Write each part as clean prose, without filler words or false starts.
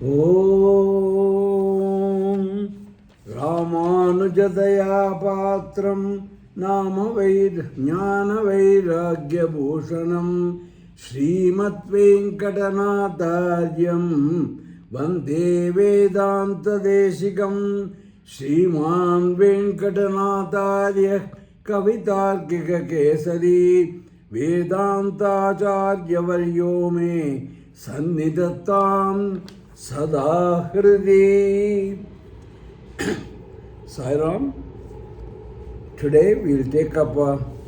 ॐ रामानुजदया पात्रं ज्ञानवैराग्यभूषणं श्रीमद्वेङ्कटनाथार्यं वन्दे वेदान्तदेशिकं श्रीमान् वेङ्कटनाथार्यः कवितार्किककेसरी वेदान्ताचार्यवर्यो मे सन्निधत्तां सदा हृदि. Sai Ram, today we will take up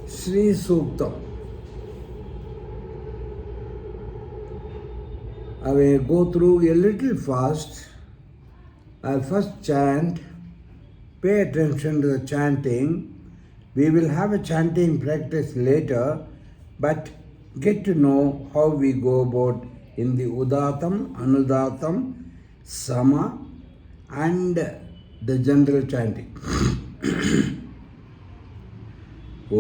Sri Suktam. I will go through a little fast. I'll first chant. Pay attention to the chanting. We will have a chanting practice later, but get to know how we go about in the Udatam, Anudatam, Sama and the general chanting. Om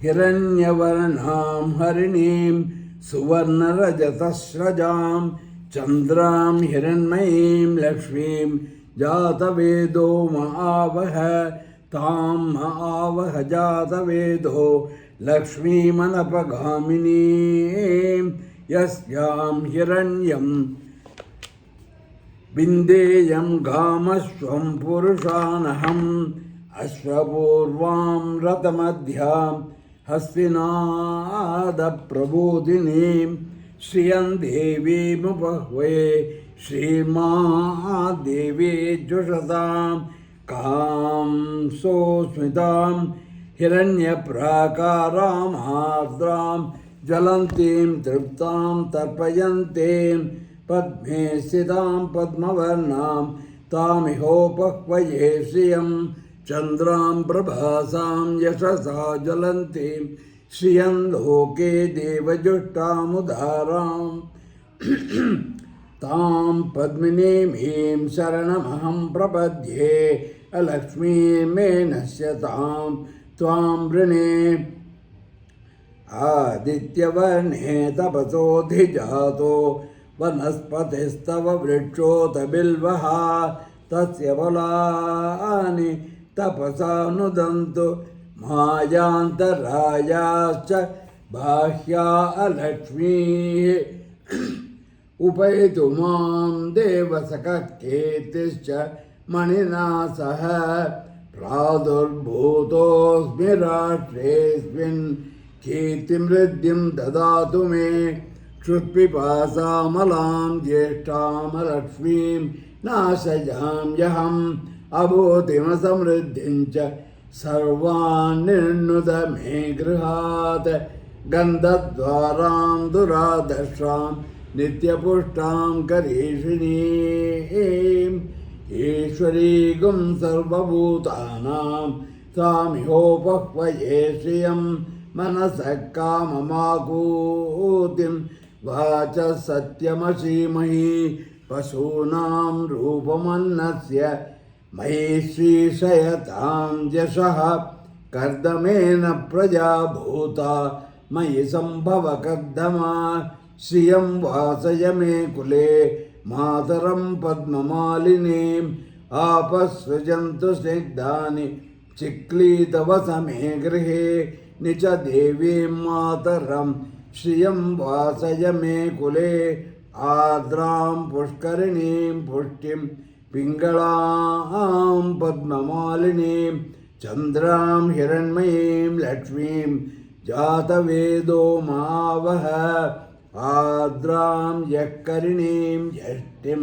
Hiranyavarnam Harinim Suvarnarajatasrajam Chandram Hiranmayim Lakshmim Jatavedo Maavaha Tam Maavaha Jatavedo Lakshmi Manapagamini Yasyam Hiranyam Bindeyam Gamaswam Purushanaham Ashwapurvam Ratamadhyam Hastinada Prabodhinim Shriyan Devi Mupahve Shrima Devi Jushatam Kam Sosmitam Hiranya Prakaram Ardram Jalantim Triptam Tarpayantim Padme Siddham Padmavarnam Tamihopakvaye Sriyam Chandram Prabhasam Yashasa Jalantim Sriyam Loke Devajuttam Udaram Tam Padminim Saranamaham Prapadye Alakshmi Menasyatam Tvam Rene Adityavarne Tapasodhijato Vanaspatistava Vrikshota Bilvaha Tasya Valani Tapasanudantu Mayantarayascha Bhahya Alakshmi Upaitu Mam Devasakaketischa Maninasaha Pradurbhutos Mirashresvin Kirtim Riddhim Dadatu Me Shutpipasamalam Jeshtam Lakshmim Nashayam Yaham Abhotima Samriddhincha Sarvan Nirnuda Me Grihat Gandhadvaram Duradashram Nityapushtam Karishinim Ishwari Gum Sarvabhutanam Samihopakvaye Sriyam Manasakkamamakutim Vacha Satyamashimai Pasunam Rupamannasya Mai Shri Shayatam Jashaha Kardamena Prajabhuta Mai Sambhava Kardama Sriyam Vasayame Kule Mataram Padmamalinim Apasvajantu Snigdhani Chiklita Vasame Grihe Nicha Devi Mataram Shriyam Vasayame Kule Adram Pushkarinim Pushtim Pingalam Padmamalinim Chandram Hiranmayim Lakshmim Jatavedo Maavaha Adram Yakkarinim Yashtim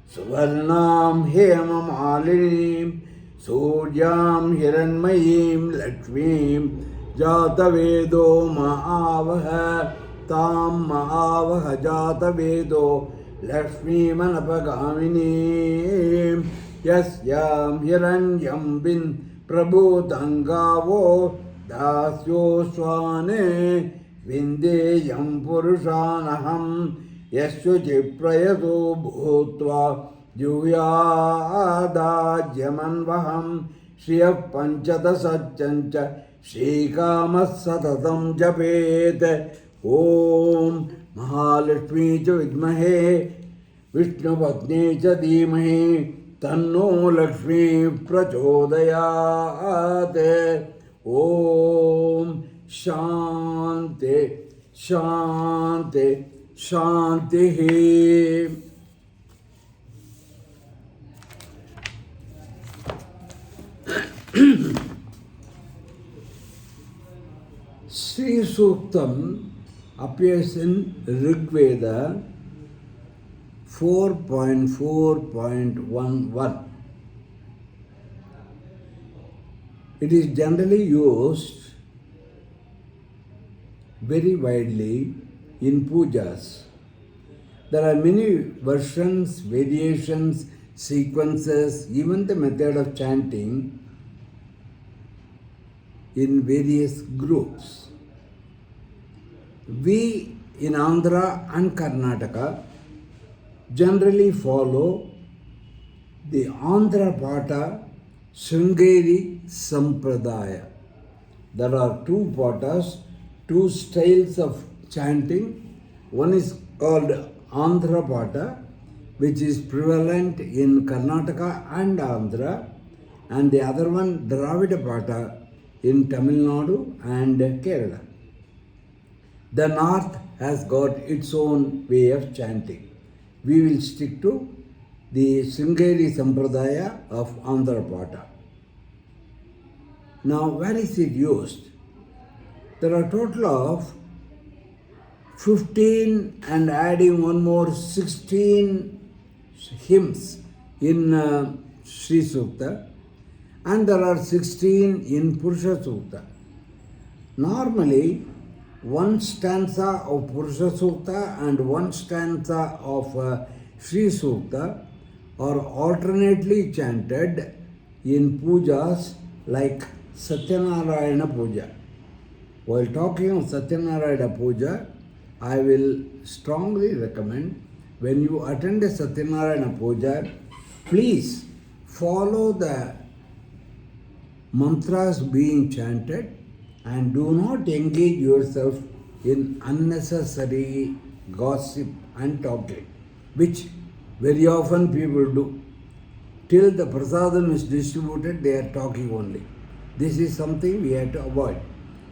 Suvarnam Hemamalinim Suryam Hiranmayim Lakshmim Jatavedo Maavaha Tam Maavaha Jatavedo Lakshmi Manapagamini Yasyam Hiranyam Bin Prabhutangavo Dasyo Swane Vindeyam Purushanaham Yashujiprayato Bhutva Juyadajyamanvaham Shriya Panchadasachancha Shrikamas Satatam Japet Om Mahalakshmi च विद्महे विष्णुपत्नी च धीमहि तन्नो लक्ष्मी प्रचोदयात्। ओम शांति शांति शांति। Sri Suktam appears in Rig Veda 4.4.11. It is generally used very widely in pujas. There are many versions, variations, sequences, even the method of chanting in various groups. We in Andhra and Karnataka generally follow the Andhra Pata Sringeri Sampradaya. There are two patas, two styles of chanting. One is called Andhra Pata, which is prevalent in Karnataka and Andhra, and the other one Dravida Pata in Tamil Nadu and Kerala. The north has got its own way of chanting. We will stick to the Sringeri Sampradaya of Andhra Pata. Now, where is it used? There are a total of 15 and adding one more 16 hymns in Sri Sukta, and there are 16 in Purusha Sukta. Normally, one stanza of Purusha Sukta and one stanza of Sri Sukta are alternately chanted in pujas like Satyanarayana Puja. While talking of Satyanarayana Puja, I will strongly recommend when you attend a Satyanarayana Puja, please follow the mantras being chanted and do not engage yourself in unnecessary gossip and talking, which very often people do. Till the prasadam is distributed, they are talking only. This is something we have to avoid.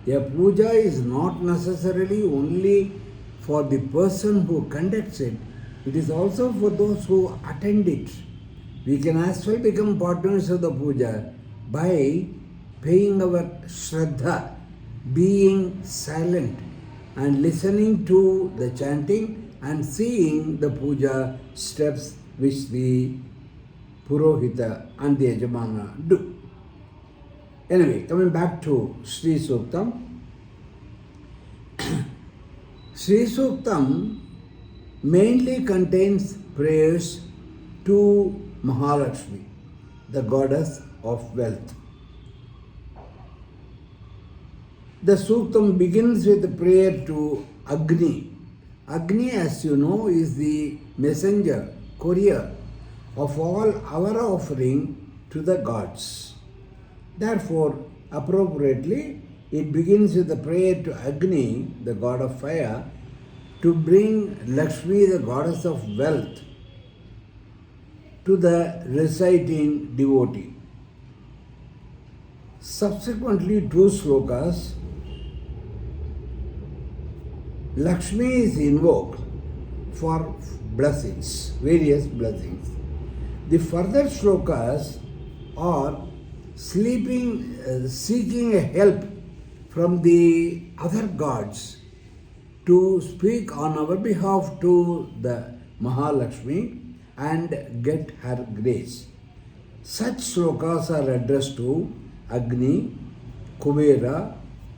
A puja is not necessarily only for the person who conducts it, it is also for those who attend it. We can as well become partners of the puja by paying our shraddha, being silent and listening to the chanting and seeing the puja steps which the Purohita and the Yajamana do. Anyway, coming back to Sri Suktam. Sri Suktam mainly contains prayers to Mahalakshmi, the goddess of wealth. The Suktam begins with a prayer to Agni. Agni, as you know, is the messenger, courier of all our offering to the gods. Therefore, appropriately, it begins with a prayer to Agni, the god of fire, to bring Lakshmi, the goddess of wealth, to the reciting devotee. Subsequently, two slokas, Lakshmi is invoked for blessings, various blessings. The further slokas are seeking a help from the other gods to speak on our behalf to the Mahalakshmi and get her grace. Such slokas are addressed to Agni, Kubera,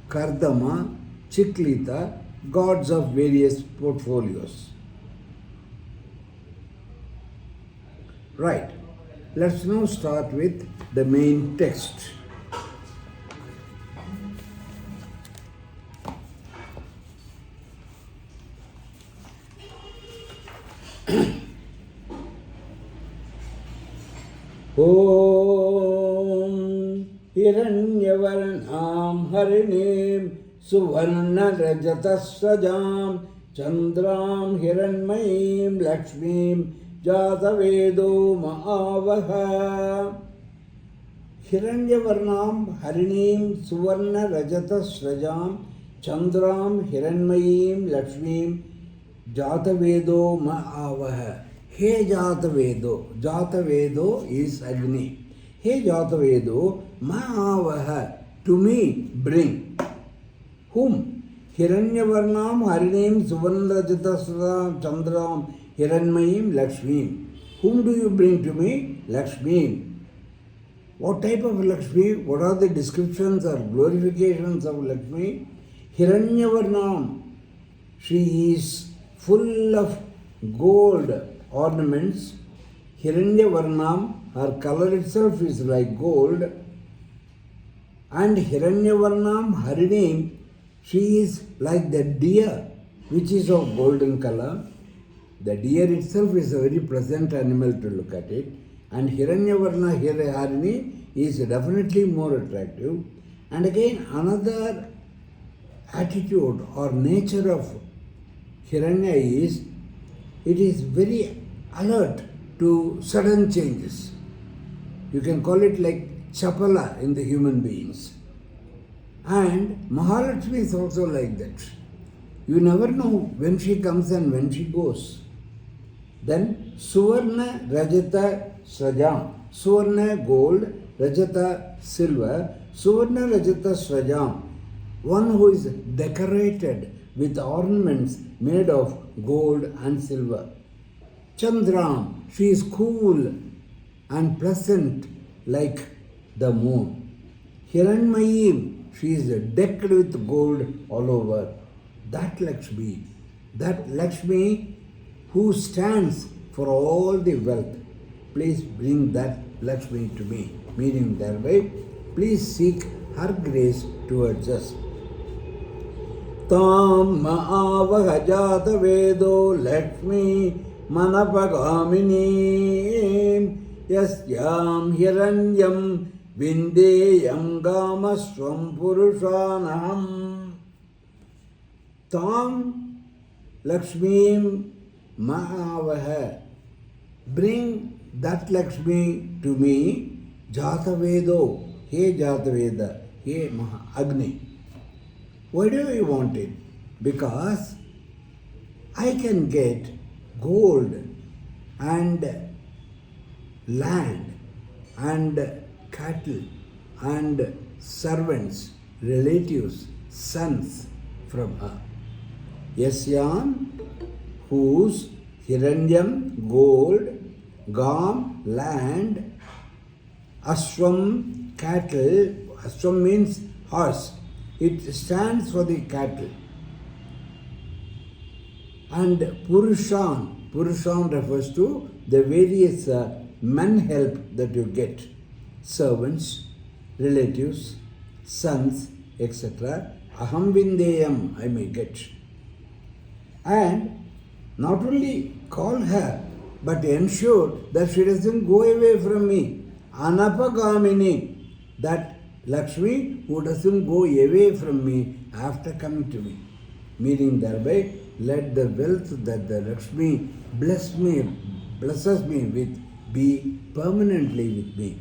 Kardama, Chiklita, gods of various portfolios. Right, let's now start with the main text. Om Hiranyavarnam Harinim Suvarna Rajatasrajam Chandram Hiranmayim Lakshmim Jatavedo Mahavaha. Hiranyavarnam Harinim Suvarna Rajata Srajam Chandram Hiranmayim Lakshmim Jatavedo Mahavaha. He Jatavedo. Jatavedo is Agni. He Jatavedo Mahavaha. To me bring. Whom? Hiranyavarnam Harinim Suvarna Rajata Srajam Chandram Hiranmayim Lakshmim. Whom do you bring to me? Lakshmim. What type of Lakshmi? What are the descriptions or glorifications of Lakshmi? Hiranyavarnam. She is full of gold ornaments. Hiranyavarnam, her color itself is like gold. And Hiranyavarnam Harinim, she is like the deer, which is of golden color. The deer itself is a very pleasant animal to look at it. And Hiranyavarna Harini is definitely more attractive. And again, another attitude or nature of Hiranya is, it is very alert to sudden changes. You can call it like Chapala in the human beings. And Mahalakshmi is also like that. You never know when she comes and when she goes. Then Suvarna Rajata Srajam. Suvarna gold, Rajata silver, Suvarna Rajata Srajam. One who is decorated with ornaments made of gold and silver. Chandram, she is cool and pleasant like the moon. Hiranmayim, she is decked with gold all over. That Lakshmi who stands for all the wealth. Please bring that Lakshmi to me. Meaning thereby, please seek her grace towards us. Tam ma'avaha jata vedo Lakshmi manapagaminim yasyam hiranyam vindeyam gamasvam purushanaham. Tam Lakshmi ma'avaha. Bring that Lakshmi to me. Jatavedo. He Jataveda. He Agni. Why do you want it? Because I can get gold and land and cattle and servants, relatives, sons from her. Yasyam, whose Hiranyam, gold, Gam, land, Ashwam, cattle. Ashwam means horse. It stands for the cattle. And Purushan. Purushan refers to the various men help that you get. Servants, relatives, sons, etc. Aham vindeyam, I may get. And not only call her, but ensure that she doesn't go away from me. Anapagamini, that Lakshmi who doesn't go away from me after coming to me. Meaning thereby, let the wealth that the Lakshmi blesses me with be permanently with me.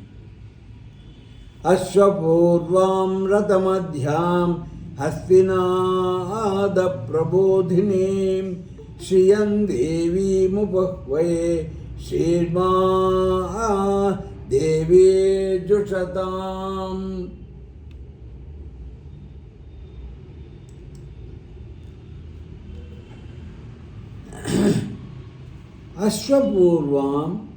Ashwapurvam ratamadhyam hastinada prabodhinim Shriyan Devi Mupahvaye Shirma Devi Jushatam. Ashwapurvam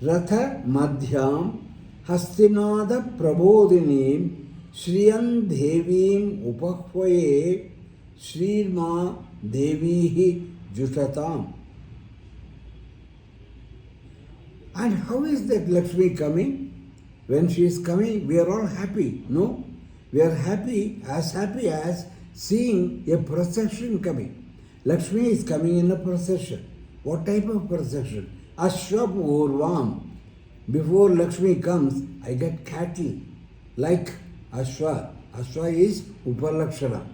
Ratha Madhyam Hastinada Prabodhinim Shriyan Devim Upahvaye Shrirma Devi Jushatam. And how is that Lakshmi coming? When she is coming, we are all happy, no? We are happy as seeing a procession coming. Lakshmi is coming in a procession. What type of procession? Ashwapurvam. Before Lakshmi comes, I get cattle like Ashwa. Ashwa is Upalakshana.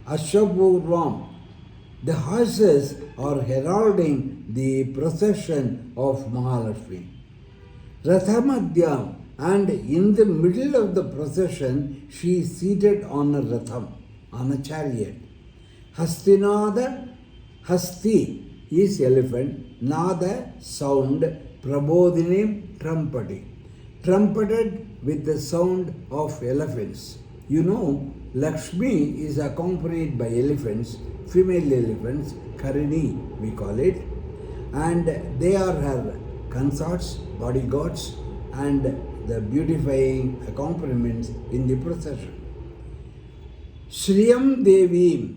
Ashwapurvam. The horses are heralding the procession of Mahalakshmi. Rathamadhyam, and in the middle of the procession, she is seated on a ratham, on a chariot. Hastinada, Hasti is elephant, Nada sound, Prabodhini trumpeting. Trumpeted with the sound of elephants. You know, Lakshmi is accompanied by elephants, female elephants, Karini we call it, and they are her consorts, bodyguards, and the beautifying accompaniments in the procession. Shriyam Devi,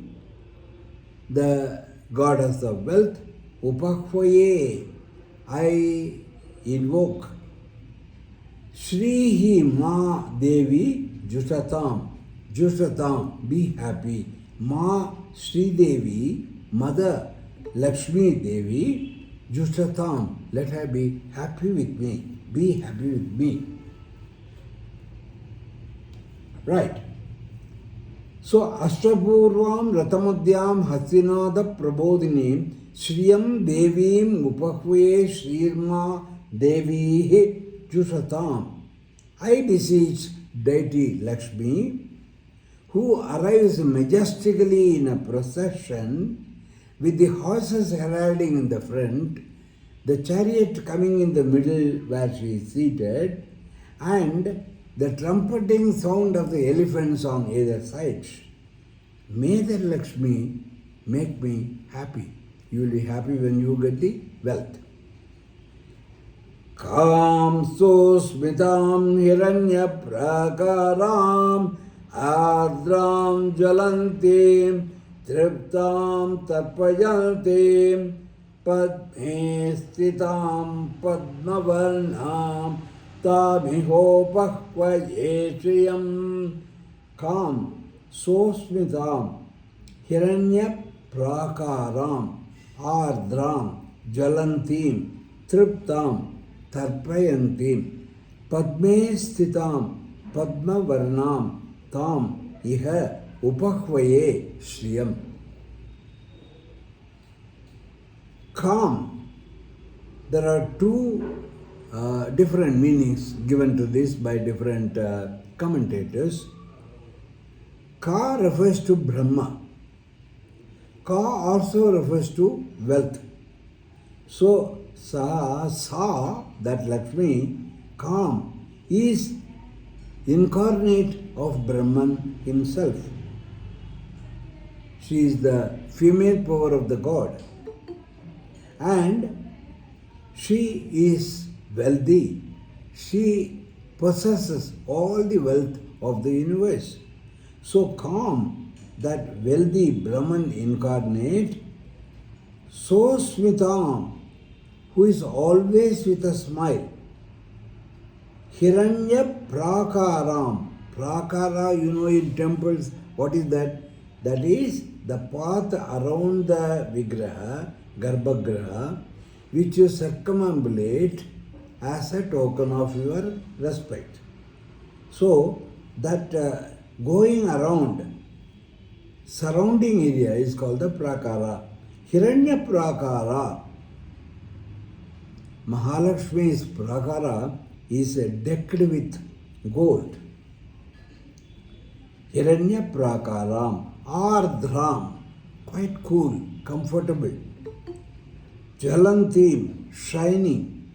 the goddess of wealth, Upahvaye, I invoke. Shrihi Ma Devi Jushatam, be happy. Ma Sri Devi, Mother Lakshmi Devi, Jushatam, let her be happy with me. Be happy with me. Right. So, Ashtapurvam Rathamadhyam Hastinada Prabodhini Shriyam Devim Upahve Shrirma Devi Jushatam. I beseech deity Lakshmi, who arrives majestically in a procession with the horses heralding in the front, the chariot coming in the middle where she is seated, and the trumpeting sound of the elephants on either side. May the Lakshmi make me happy. You will be happy when you get the wealth. Kam susmitam hiranya prakaram ardram jalantim triptam tarpayantim padme stitam padmavarnam tamihopahvayeshriyam. Kam susmitam hiranya prakaram ardram jalantim triptam tarpayantim padme stitam padmavarnam tam iha upahvaye shriyam. Calm. There are two different meanings given to this by different commentators. Ka refers to Brahma. Ka also refers to wealth. So, sa, that Lakshmi, calm, is incarnate of Brahman himself. She is the female power of the god. And she is wealthy. She possesses all the wealth of the universe. So calm, that wealthy Brahman incarnate, so Smitam, who is always with a smile. Hiranya Prakaram. Prakara, you know in temples, what is that? That is the path around the Vigraha, Garbhagraha, which you circumambulate as a token of your respect. So, that going around, surrounding area is called the Prakara. Hiranya Prakara. Mahalakshmi's Prakara is decked with gold. Hiranya Prakaram. Ardram, quite cool, comfortable. Jalantim, shining.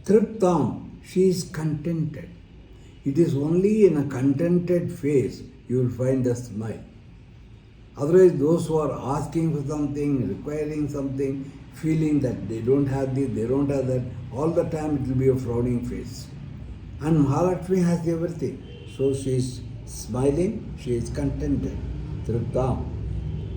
Triptam, she is contented. It is only in a contented face you will find the smile. Otherwise, those who are asking for something, requiring something, feeling that they don't have this, they don't have that, all the time it will be a frowning face. And Mahalakshmi has everything. So she is smiling, she is contented. Triptam.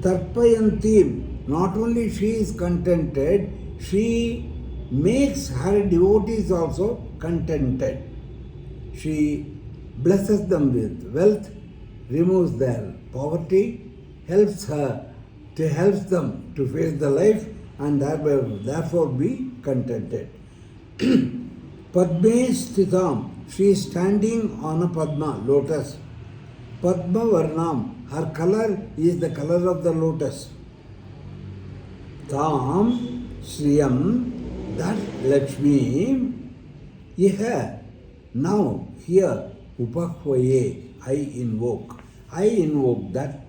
Tarpayantim, not only she is contented, she makes her devotees also contented. She blesses them with wealth, removes their poverty, helps them to face the life and therefore be contented. Padme Sthitam, she is standing on a Padma, lotus. Padma Varnam, her color is the color of the lotus. Tam Sriyam, that Lakshmi, Iha, now here, Upakvaye, I invoke that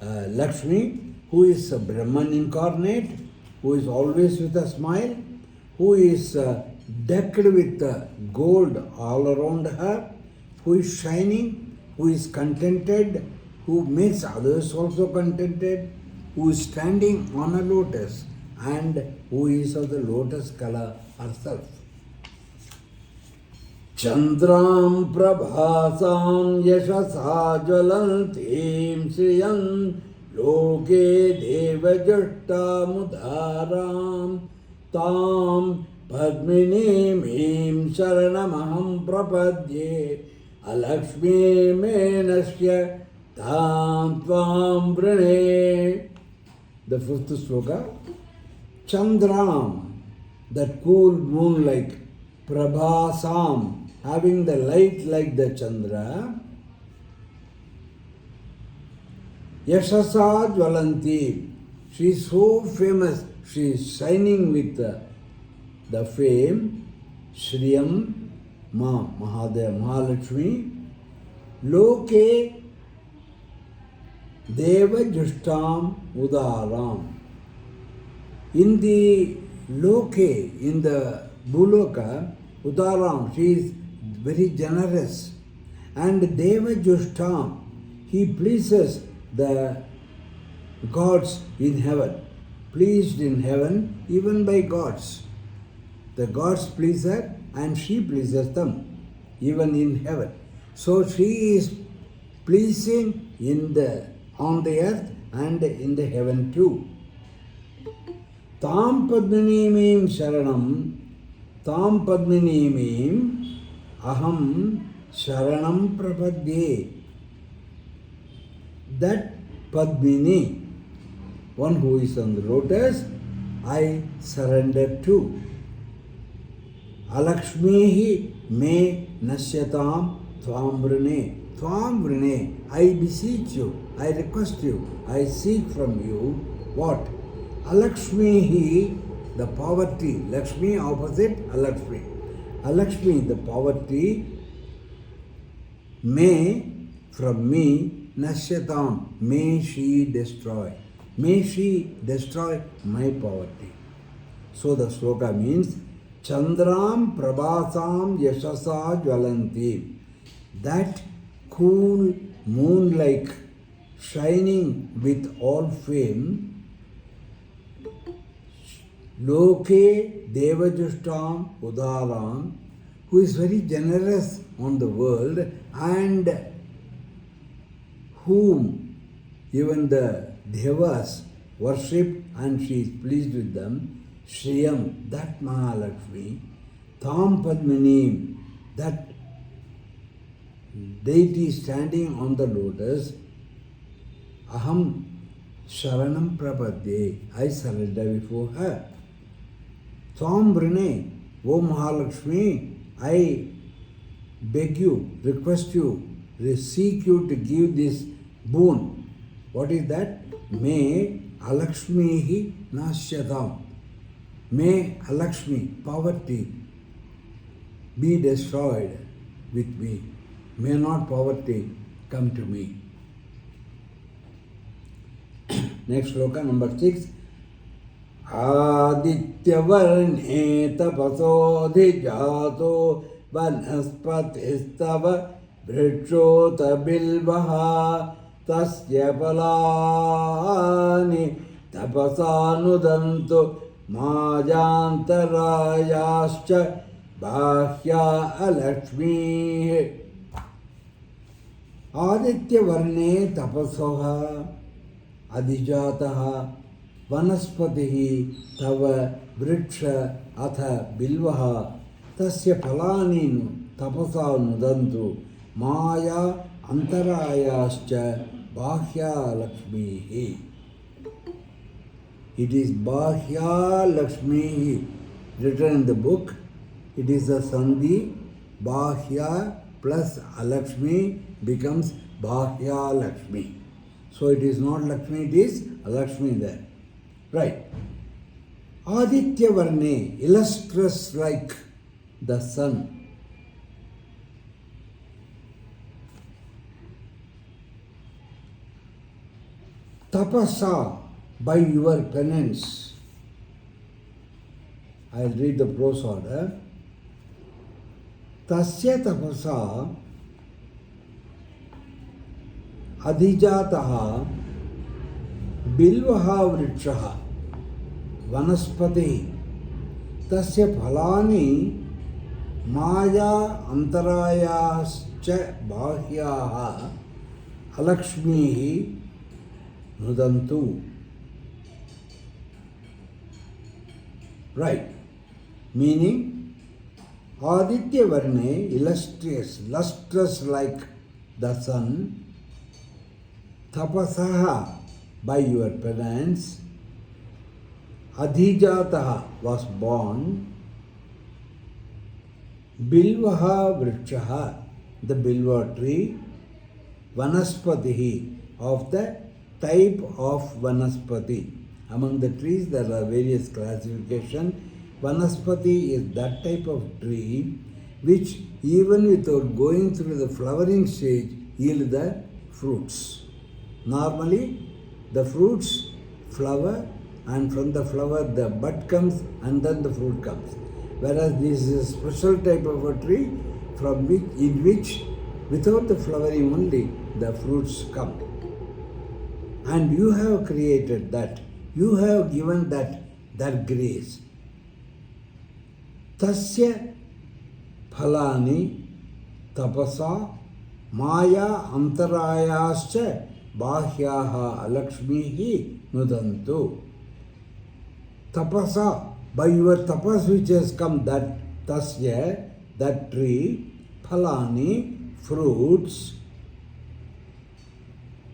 Lakshmi, who is a Brahman incarnate, who is always with a smile, who is decked with gold all around her, who is shining, who is contented, who makes others also contented, who is standing on a lotus, and who is of the lotus color herself. Chandram prabhasam yashasa jvalantim sriyam loke devajashta mudaram tam padminim sharanamaham prapadye alakshmi menasya tam tvam vrane. The fifth sloka. Chandram, that cool moon-like, prabhasam, having the light like the Chandra, Yashasa Jvalanti, she is so famous, she is shining with the fame, Shriyam Mahalakshmi, Loke Deva Justam Udaram. In the Loke, in the Buloka, Udaram, she is very generous. And Deva Justam, he pleases the gods in heaven. Pleased in heaven, even by gods. The gods please her and she pleases them, even in heaven. So she is pleasing on the earth and in the heaven too. Tam Padminimim Sharanam, Tam Padminimim Aham Sharanam Prapadye. That Padmini, one who is on the lotus, I surrender to. Alakshmihi me nasyatam tvambrane. Tvambrane, I beseech you, I request you, I seek from you what? Alakshmihi, the poverty. Lakshmi opposite Alakshmi. Alakshmi, the poverty. May, from me, nasyatam, may she destroy. May she destroy my poverty. So the sloka means, Chandram prabhasam yashasa jvalanti. That cool moon-like, shining with all fame, Loke Devajustam Udaram, who is very generous on the world and whom even the Devas worship and she is pleased with them, Shriyam, that Mahalakshmi, Tam Padminim, that deity standing on the lotus, Aham Sharanam Prapadye, I surrender before her. Tvam Brine, O Mahalakshmi, I beg you, request you, seek you to give this boon. What is that? May Alakshmihi Nashyatam. May Alakshmi, poverty, be destroyed with me. May not poverty come to me. Next sloka, number 6. Aditya varne tapasodhi jato vanaspatishtava vrikshota bilvaha tasya palani tapasanudantu majantarayascha bahya alakshmi. Aditya varne tapasoha adijataha vanaspatihi tava vriksha atha bilvaha tasya phalani tapasa nudantu maya antarayascha bahya lakshmihi. It is bahya lakshmihi written in the book. It is a sandhi. Bahya plus alakshmi becomes bahya lakshmi. So it is not Lakshmi, it is Lakshmi there. Right. Aditya Varne, illustrious like the sun. Tapasa, by your penance. I'll read the prose order. Tasya tapasa adhijataha bilvaha vrikshaha vanaspati tasya phalani maya antarayascha bahyaha alakshmihi nudantu. Right. Meaning, Aditya Varne, illustrious, lustrous like the sun, tapasaha, by your penance, adhijataha, was born, bilvaha vrikshaha, the bilva tree, vanaspatihi, of the type of vanaspati. Among the trees there are various classifications. Vanaspati is that type of tree which even without going through the flowering stage yield the fruits. Normally the fruits flower and from the flower the bud comes and then the fruit comes. Whereas this is a special type of a tree in which without the flowering only the fruits come. And you have created that. You have given that grace. Tasya phalani tapasa maya antarayascha bahyaha alakshmihi nudantu. Tapasa, by your tapas which has come, that tasya, that tree, phalani, fruits,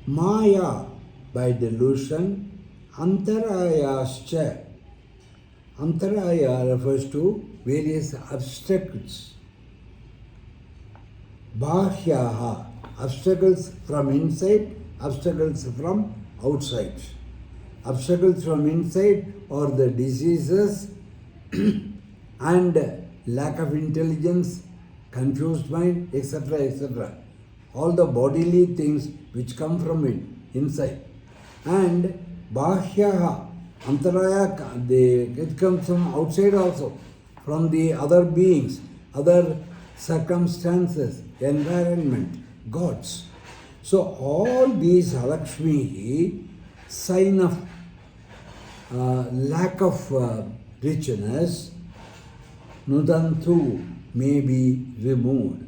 maya, by delusion, antarayascha. Antaraya refers to various obstacles. Bahyaha, obstacles from inside, obstacles from outside. Obstacles from inside are the diseases and lack of intelligence, confused mind, etc., etc. All the bodily things which come from it, inside. And bahyaha, antaraya, it comes from outside also, from the other beings, other circumstances, environment, gods. So all these Alakshmi, sign of lack of richness, nudantu, may be removed.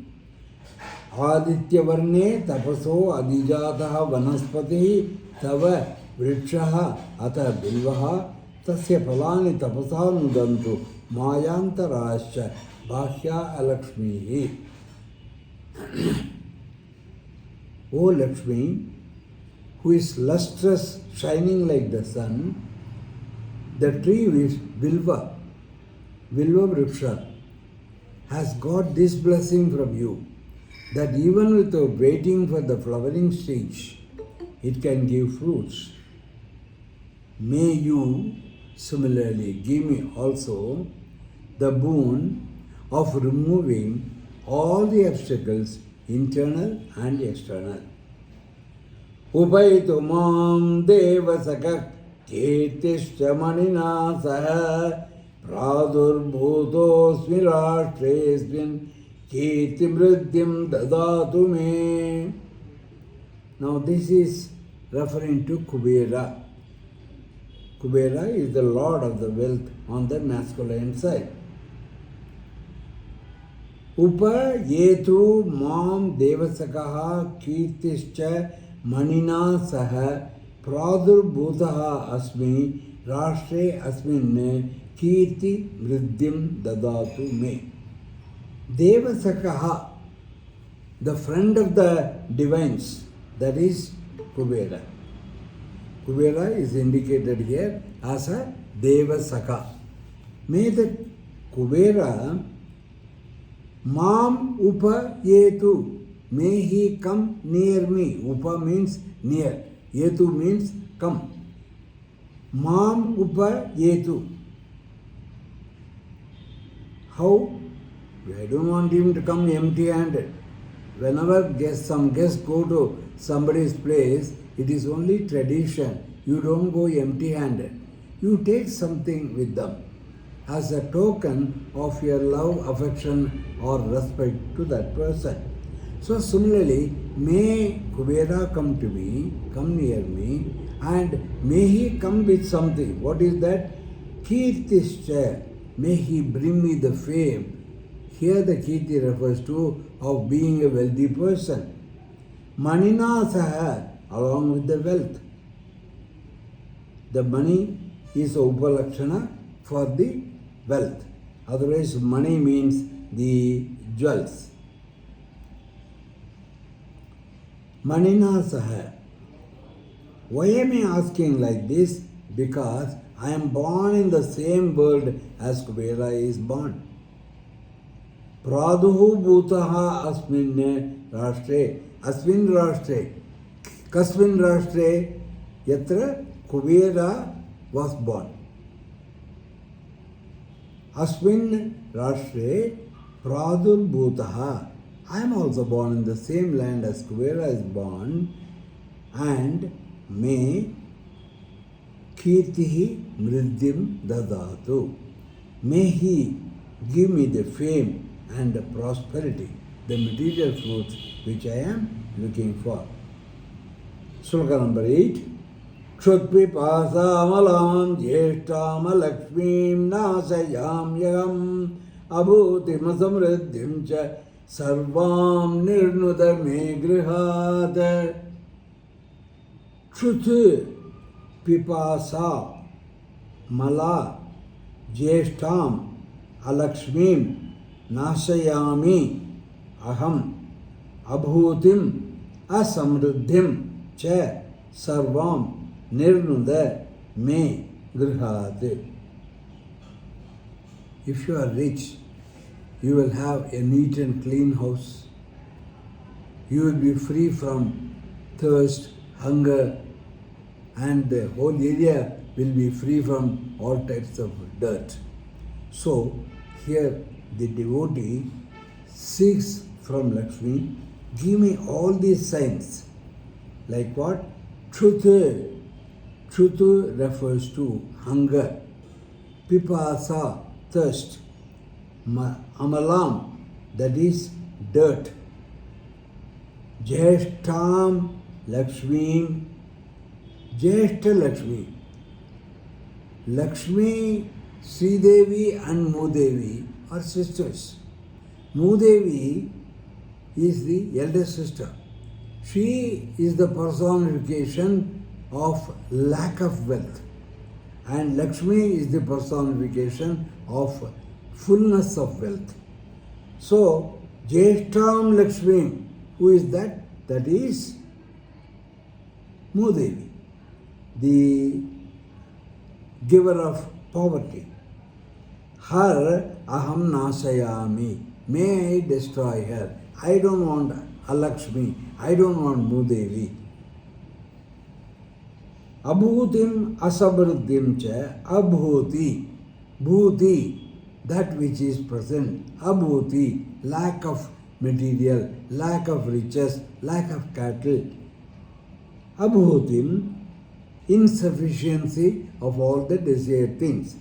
Aditya Varne tapaso adijataha vanaspati tava vrikshaha ata bilvaha tasya phalani tapasa nudantu mayantarascha bahya alakshmihi. O Lakshmi, who is lustrous, shining like the sun, the tree which Bilva Vriksha, has got this blessing from you, that even without waiting for the flowering stage, it can give fruits. May you similarly give me also the boon of removing all the obstacles, internal and external. Upaitu mam devasaka kirtishcha manina saha pradurbhutosmi rashtresmin kirti mridyam dadatu me. Now this is referring to Kubera. Kubera is the lord of the wealth on the masculine side. Upa yetu mam devasakaha kirtischa manina saha pradurbhutaha asmi rashtre asmin kirti mridyam dadatu me. Devasakaha, the friend of the divines, that is Kubera. Kubera is indicated here as a Devasaka. May the Kubera Mam Upa Yetu, may he come near me. Upa means near. Yetu means come. Mam upa yetu. How? I don't want him to come empty-handed. Whenever some guests go to somebody's place, it is only tradition. You don't go empty-handed. You take something with them as a token of your love, affection or respect to that person. So similarly, may Kubera come to me, come near me, and may he come with something. What is that? Kirtischa. May he bring me the fame. Here the Kirti refers to of being a wealthy person. Manina saha, along with the wealth. The money is a upalakshana for the wealth. Otherwise, money means the jewels. Manina saha. Why am I asking like this? Because I am born in the same world as Kubera is born. Praduhu bhutaha asmin rashtre. Asmin rashtre. Kasmin rashtre. Yatra Kubera was born. Asmin rashtre pradur bhutaha. I am also born in the same land as Kubera is born, and may kirtihi mriddim dadatu. May he give me the fame and the prosperity, the material fruits which I am looking for. Sloka number 8. Kshutpipasa amalam jyeshtam lakshmim nasayam yagam abhutim samriddhim cha sarvam nirnuda me grihat. Kshut pipasa mala jyeshtam alakshmim nasayami aham abhutim asamruddhim cha sarvam nirnuda me grihat. If you are rich, you will have a neat and clean house. You will be free from thirst, hunger, and the whole area will be free from all types of dirt. So, here the devotee seeks from Lakshmi, give me all these signs. Like what? Truth. Truth refers to hunger. Pipasa, thirst. Amalam, that is dirt. Jeshtam Lakshmi. Jeshta Lakshmi. Lakshmi, Sridevi and Mudevi are sisters. Mudevi is the elder sister. She is the personification of lack of wealth. And Lakshmi is the personification of fullness of wealth. So, Jeshtam Lakshmi, who is that? That is Mudevi, the giver of poverty. Her aham nasayami. May I destroy her. I don't want Alakshmi. I don't want Mudevi. Abhutim asabruddhim cha. Abhuti. Bhuti. That which is present. Abhuti. Lack of material. Lack of riches. Lack of cattle. Abhutim. Insufficiency of all the desired things.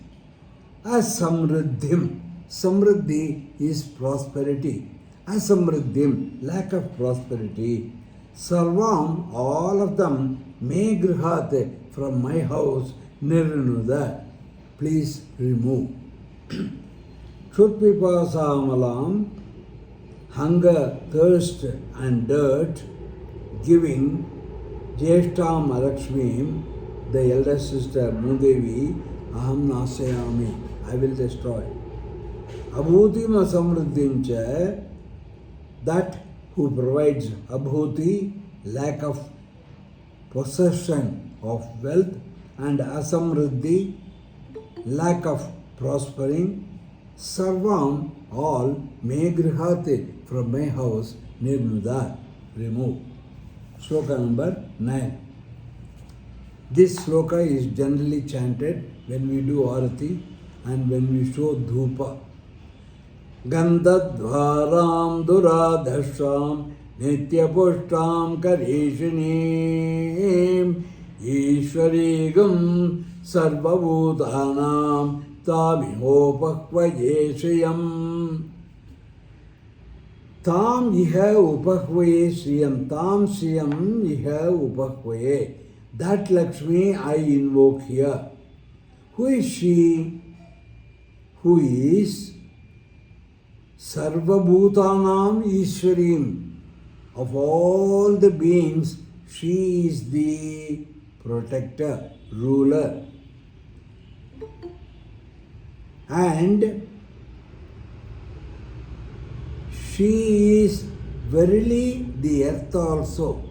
Asamruddhim. Samruddhi is prosperity. Asamruddhim, lack of prosperity. Sarvam, all of them, me grihat, from my house, nirnuda. Please remove. Kshutpipasamalam, hunger, thirst and dirt, giving Jeshtam Alakshmim, the elder sister Mudevi, aham nasayami, I will destroy. Abhutim asamruddhim cha, that who provides abhuti, lack of possession of wealth, and asamruddhi, lack of prospering, sarvam, all, me grihate, from my house, nirmuda, remove. Sloka number 9. This sloka is generally chanted when we do arati and when we show dhupa. Gandhadvaram duradhasham nityapushtam karishinim Ishwarigam sarvabhutanam tamihopakvayeshayam. Tam iha upakvaye sriyam. Tam sriyam iha upakvaye. That Lakshmi I invoke here. Who is she? Who is Sarvabhutanam Ishwarim. Of all the beings, she is the protector, ruler. And she is verily the earth also.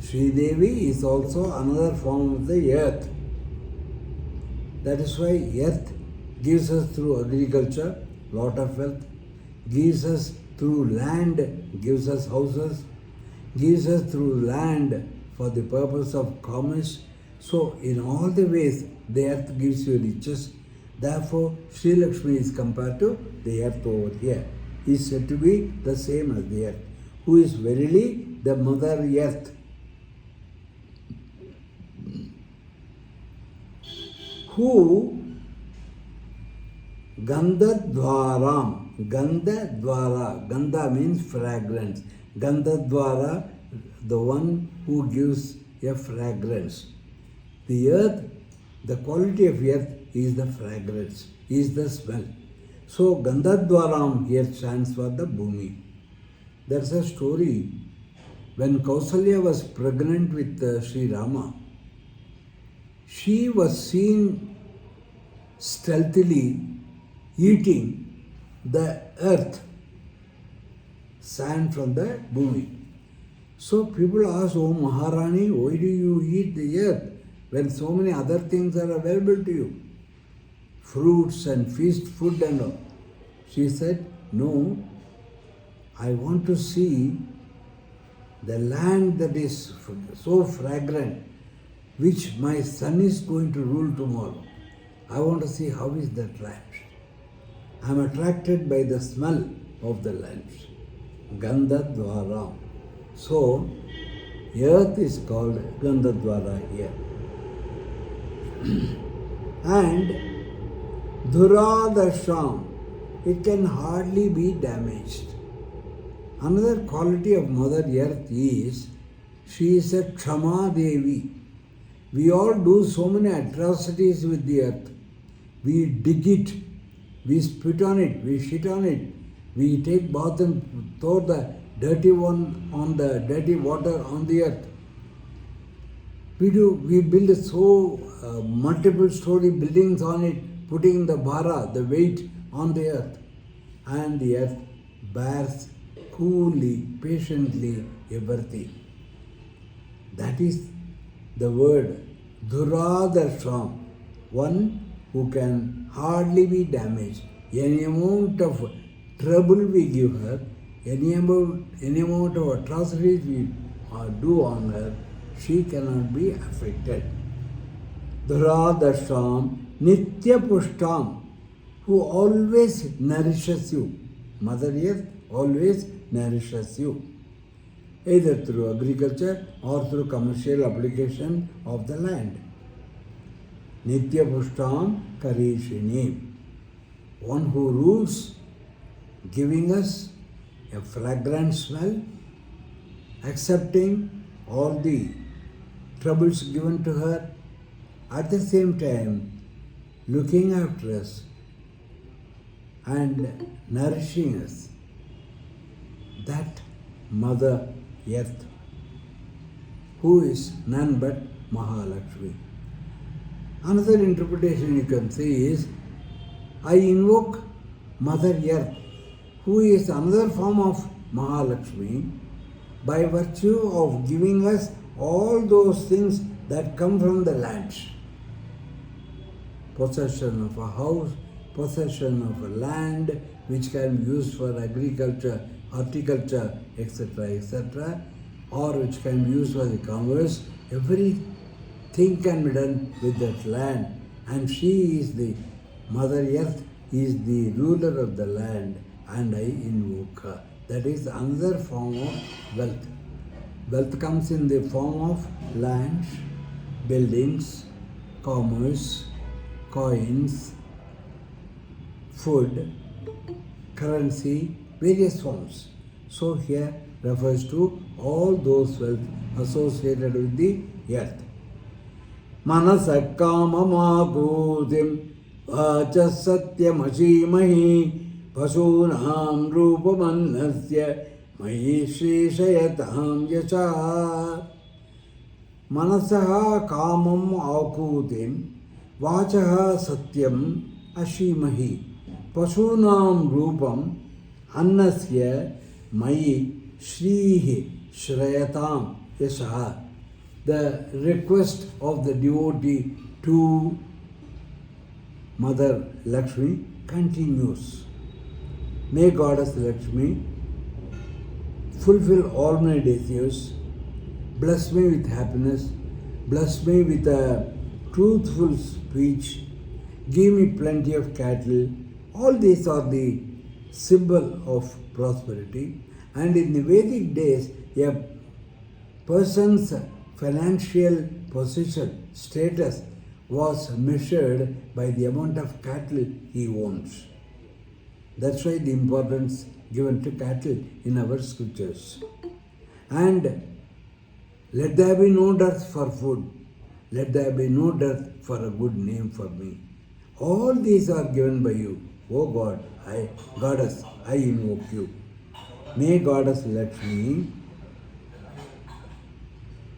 Sri Devi is also another form of the earth. That is why earth gives us through agriculture lot of wealth, gives us through land, gives us houses, gives us through land for the purpose of commerce. So in all the ways the earth gives you riches. Therefore Sri Lakshmi is compared to the earth over here. He is said to be the same as the earth, who is verily the mother earth. Who Gandhadvaram, Gandhadvara, Gandha means fragrance. Gandhadvara, the one who gives a fragrance. The earth, the quality of earth is the fragrance, is the smell. So Gandhadvaram here stands for the Bhumi. There's a story. When Kausalya was pregnant with Sri Rama, she was seen stealthily eating the earth, sand from the Bhumi. So people ask, "Oh Maharani, why do you eat the earth when so many other things are available to you? Fruits and feast food and all." She said, "No, I want to see the land that is so fragrant, which my son is going to rule tomorrow. I want to see how is that land. I am attracted by the smell of the land." Gandhadvara. So, earth is called Gandhadvara here. And Dhuradasham, it can hardly be damaged. Another quality of Mother Earth is, she is a Kshama Devi. We all do so many atrocities with the earth. We dig it, we spit on it, we shit on it, we take bath and throw the dirty one on the dirty water on the earth. We build so multiple story buildings on it, putting the bhara, the weight on the earth. And the earth bears coolly, patiently everything. That is the word Dhuradasham, one who can hardly be damaged. Any amount of trouble we give her, any amount of atrocities we do on her, she cannot be affected. Dhuradasham Nitya Pushtam, who always nourishes you. Mother Earth always nourishes you, either through agriculture or through commercial application of the land. Nitya Pushtam Karishini, one who rules, giving us a fragrant smell, accepting all the troubles given to her, at the same time looking after us and nourishing us. That Mother Earth, who is none but Mahalakshmi. Another interpretation you can say is, I invoke Mother Earth, who is another form of Mahalakshmi, by virtue of giving us all those things that come from the land. Possession of a house, possession of a land which can be used for agriculture, horticulture, etc., etc., or which can be used for the commerce. Every thing can be done with that land. And she is the Mother Earth, is the ruler of the land, and I invoke her. That is another form of wealth. Wealth comes in the form of lands, buildings, commerce, coins, food, currency, various forms. So here refers to all those wealth associated with the earth. Manasa kamamakutim vacha satyamashimai pasunam rupamannasya mayi shrishayatam yasha. Manasaha kamam akutim vachaha satyam ashimahi pasunam rupam annasya mayi shrihi shrayatam yasha. The request of the devotee to Mother Lakshmi continues. May Goddess Lakshmi fulfill all my desires, bless me with happiness, bless me with a truthful speech, give me plenty of cattle. All these are the symbol of prosperity. And in the Vedic days, a person's financial position, status was measured by the amount of cattle he owns. That's why the importance given to cattle in our scriptures. And let there be no dearth for food. Let there be no dearth for a good name for me. All these are given by you. Oh God, Goddess, I invoke you. May Goddess Lakshmi,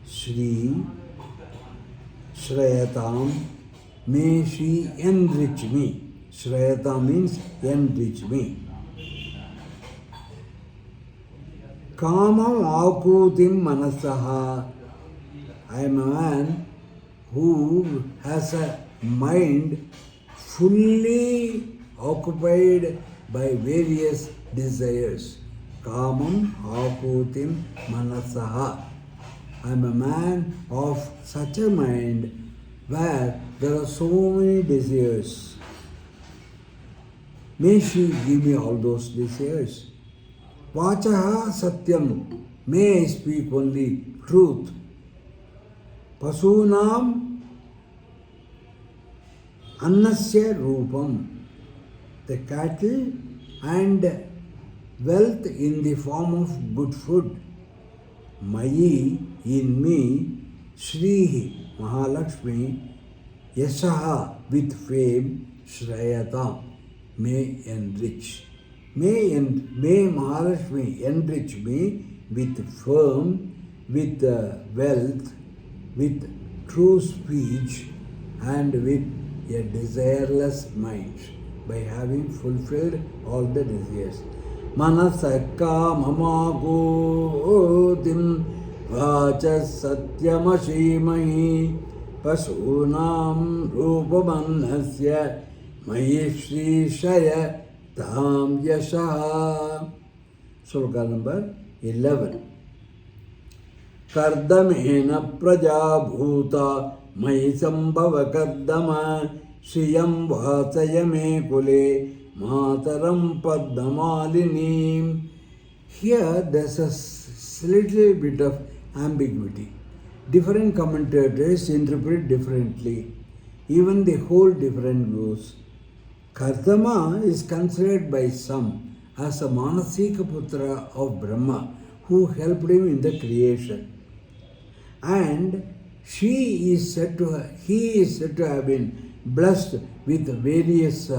Shri, Shrayatam, may she enrich me. Shrayata means enrich me. Kamam akutim manasaha. I am a man who has a mind fully occupied by various desires. Kamam akutim manasaha. I am a man of such a mind where there are so many desires. May she give me all those desires. Vachaha satyam. May I speak only truth. Pasunam annasya rupam. The cattle and wealth in the form of good food. Mayi, in me, Shrihi, Mahalakshmi, Yashaha, with fame, Shrayata, may enrich. May Mahalakshmi enrich me with fame, with wealth, with true speech, and with a desireless mind, by having fulfilled all the desires. Manasakka mamakutim vacha satyamashimai pasunam rupamannasya mayi shri shaya tam yasha. Sloka number 11. Kardamena praja bhuta mayi sambhava kardama Shriyam vācaya kule mātaram padmamalini. Here there's a little bit of ambiguity. Different commentators interpret differently. Even they hold different views. Kardama is considered by some as a Manasika Putra of Brahma who helped him in the creation. And he is said to have been blessed with various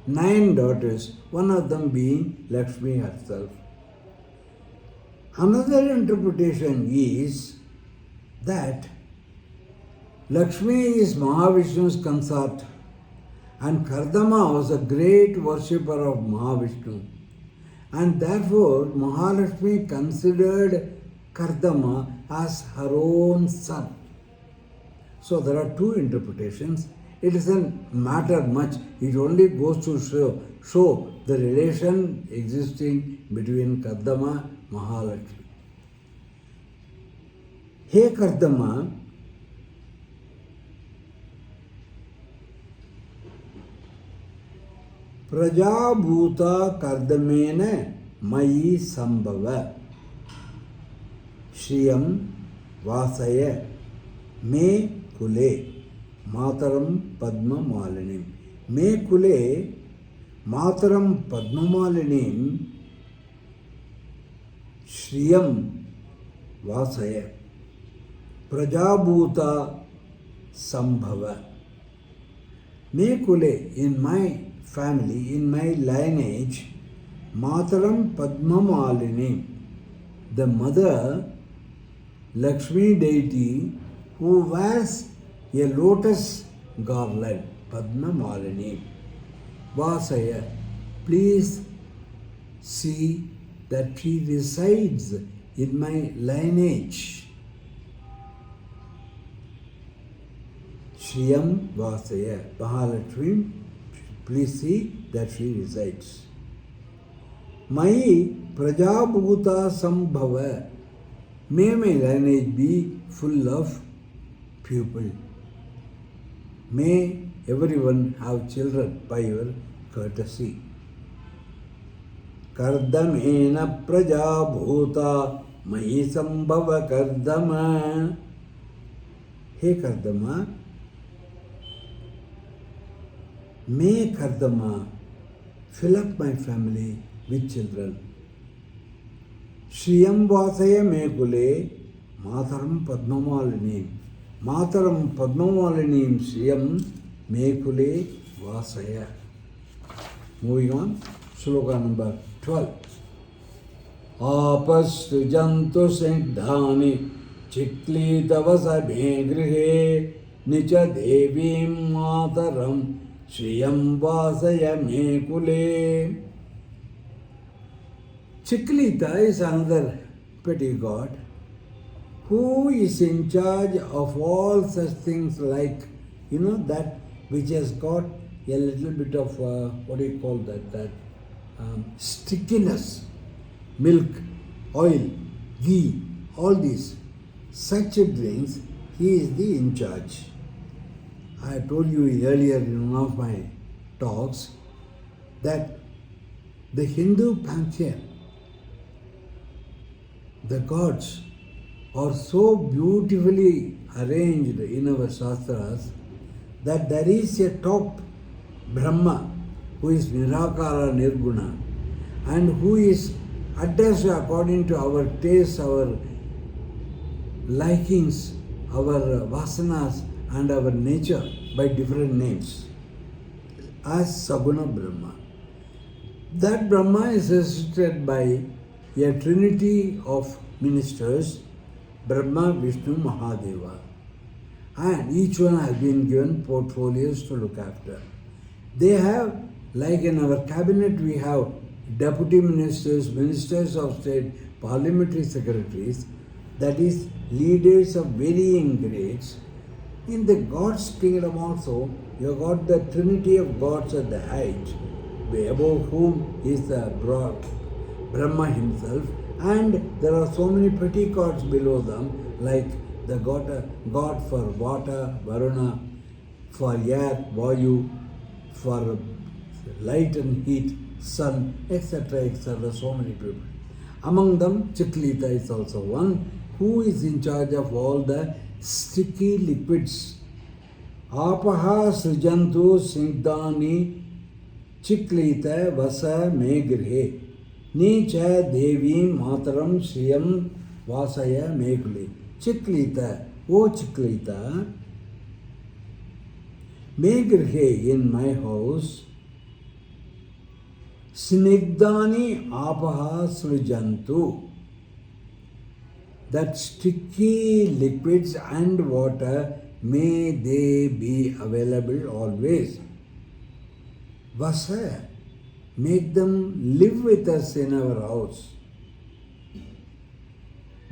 9 daughters, one of them being Lakshmi herself. Another interpretation is that Lakshmi is Mahavishnu's consort and Kardama was a great worshipper of Mahavishnu, and therefore Mahalakshmi considered Kardama as her own son. So there are 2 interpretations. It doesn't matter much. It only goes to show the relation existing between Kardama and Mahalakshmi. Hey Kardama, प्रजाभूता कर्दमेन मयि संभव श्रियं वासय मे कुले मातरं पद्ममालिनीं मे कुले मातरं पद्ममालिनीं श्रियं वासय प्रजाभूता संभव मे कुले in my family, in my lineage, Mataram Padmamalini, the mother Lakshmi deity who wears a lotus garland, Padmamalini, Vasaya, please see that she resides in my lineage. Shriyam Vasaya, Mahalakshmi, please see that she resides. Mayi Prajabhuta Sambhava, may my lineage be full of people. May everyone have children by your courtesy. Kardamena Prajabhuta Mayi Sambhava Kardama. Hey Kardama, may Kardama fill up my family with children. Shriyam Vasaya me kule Mataram Padmamalinim. Mataram Padmamalinim Shriyam me kule Vasaya. Moving on, sloka number 12. Apastu jantu siddhani chiklitavasa bhegrihe nicha devim mataram Shriyam Vasaya me kule. Chiklita is another petty god who is in charge of all such things like, that which has got a little bit of, stickiness, milk, oil, ghee, all these. Such drinks, he is the in charge. I told you earlier in one of my talks that the Hindu pantheon, the gods are so beautifully arranged in our Shastras that there is a top Brahma who is Nirakara Nirguna and who is addressed according to our tastes, our likings, our vasanas and our nature by different names as Saguna Brahma. That Brahma is assisted by a trinity of ministers, Brahma, Vishnu, Mahadeva. And each one has been given portfolios to look after. They have, like in our cabinet, we have deputy ministers, ministers of state, parliamentary secretaries, that is, leaders of varying grades. In the God's kingdom also, you have got the trinity of gods at the height, above whom is the Brahma himself, and there are so many petty gods below them, like the god for water, Varuna, for air, Vayu, for light and heat, sun, etc., etc., so many people. Among them, Chiklita is also one who is in charge of all the sticky liquids. Apaha srijantu siddhani Chiklita vasa me grihe ni cha devi mataram shriyam vasaya me kule. Chiklita, O Chiklita, me grihe, in my house, snigdani apaha srijantu, that sticky liquids and water, may they be available always. Vasa, make them live with us in our house.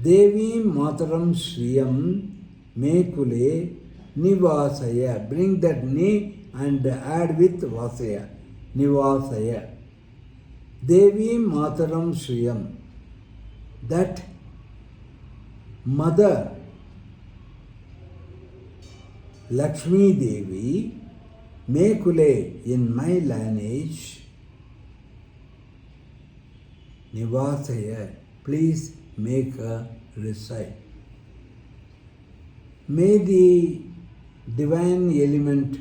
Devi Mataram Shriyam me kule nivasaya. Bring that ni and add with vasaya. Nivasaya. Devi Mataram Shriyam. That mother Lakshmi Devi me kule, in my lineage, Nivasaya, please make her reside. May the divine element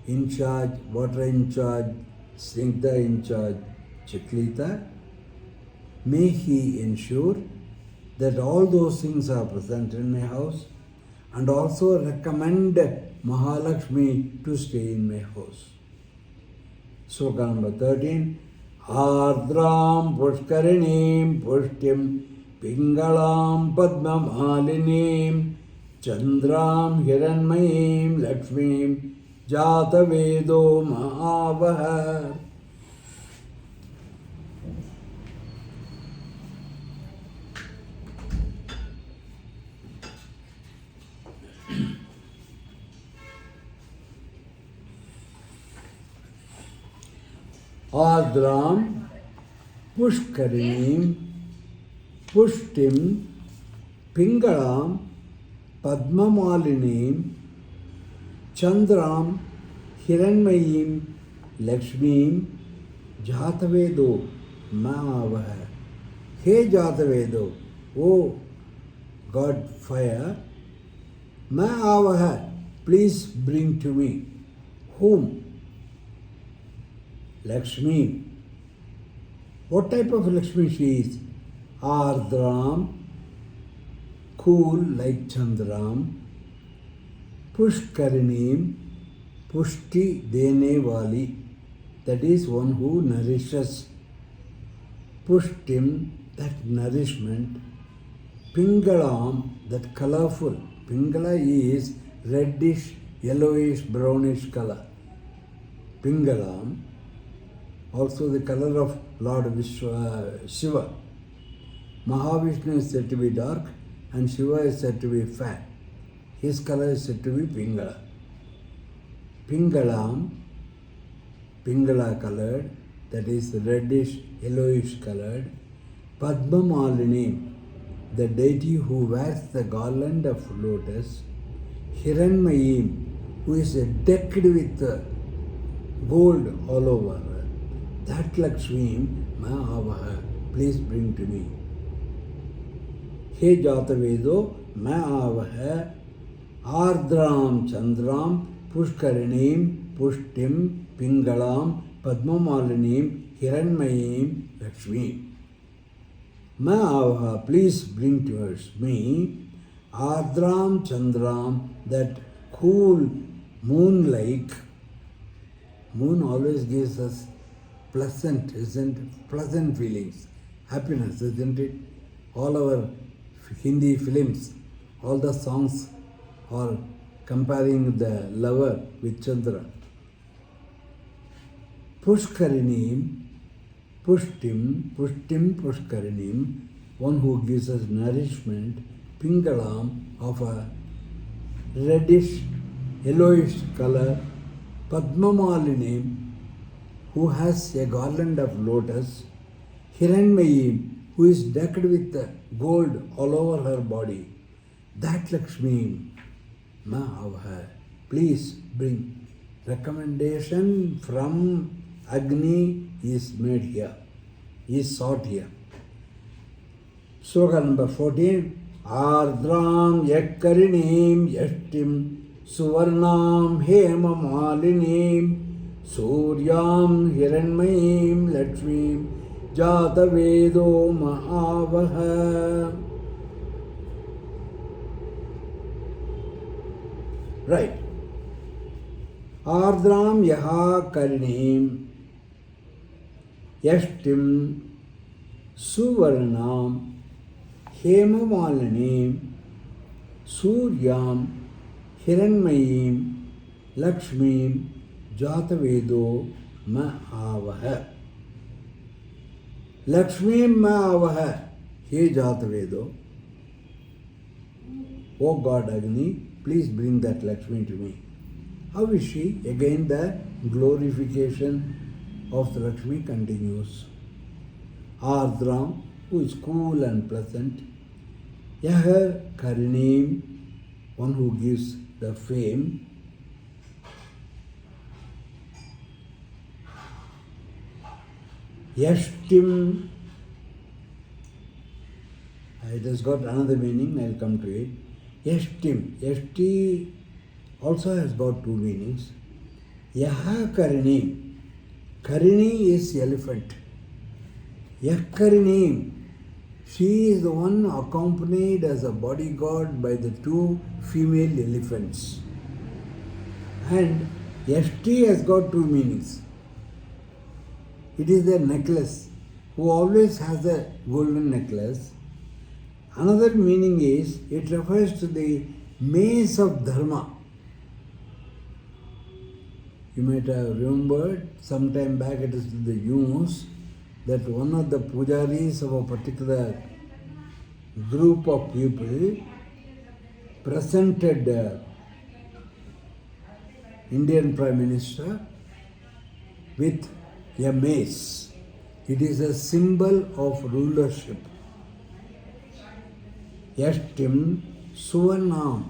in charge, water in charge, Snigdha in charge, Chiklita, may he ensure that all those things are present in my house and also recommend Mahalakshmi to stay in my house. Sloka number 13. Ardram Pushkarinim Pushtim Pingalam Padmamalinim Chandram Hiranmayim Lakshmim Jatavedo Mahavaha. Adram Pushkarinim Pushtim Pingalam Padmamalinim Chandram Hiranmayim Lakshmim Jatavedo Maavaha. Hey Jatavedo, O God fire, Maavaha, please bring to me. Whom? Lakshmi. What type of Lakshmi she is? Ardram, cool like Chandram. Pushkarinim, Pushti dene wali, that is one who nourishes. Pushtim, that nourishment. Pingalam, that colorful. Pingala is reddish, yellowish, brownish color. Pingalam, also the color of Lord Shiva. Mahavishnu is said to be dark and Shiva is said to be fat. His color is said to be Pingala. Pingalam, Pingala colored, that is reddish, yellowish colored. Padmamalini, the deity who wears the garland of lotus. Hiranmayim, who is decked with gold all over. That Lakshmi Maavaha, please bring to me. He Jatavedo Maavaha Ardram Chandram Pushkarinim Pushtim Pingalam Padmamalinim Hiranmayim Lakshmi. Maavaha, please bring towards me Ardram Chandram, that cool moon-like. Moon always gives us pleasant, isn't it? Pleasant feelings, happiness, isn't it? All our Hindi films, all the songs are comparing the lover with Chandra. Pushkarinim, Pushtim Pushkarinim, one who gives us nourishment. Pingalam, of a reddish, yellowish color. Padmamalinim, who has a garland of lotus. Hiranmayim, who is decked with gold all over her body. That Lakshmi Maavaha, please bring. Recommendation from Agni is made here, is sought here. Sloka number 14. Ardram Yakkarinim Yashtim Suvarnam Hemamalinim Suryam Hiranmayim Lakshmim Jatavedo Mahavaha. Right. Ardram Yaha Karinim Yashtim Suvarnam Hemamalinim Suryam Hiranmayim Lakshmim Jatavedo Mahavaha. Lakshmi Mahavaha, he Jatavedo. O God Agni, please bring that Lakshmi to me. How is she? Again the glorification of the Lakshmi continues. Ardram, who is cool and pleasant. Yaha Karinim, one who gives the fame. Yashtim, it has got another meaning, I'll come to it. Yashtim. Yashti also has got two meanings. Yaha Karini. Karini is elephant. Yakarini. She is the one accompanied as a bodyguard by the two female elephants. And Yashti has got two meanings. It is a necklace, who always has a golden necklace. Another meaning is, it refers to the maze of Dharma. You might have remembered some time back, it is the news that one of the pujaris of a particular group of people presented Indian Prime Minister with a mace. It is a symbol of rulership. Yashtim Suvarnam,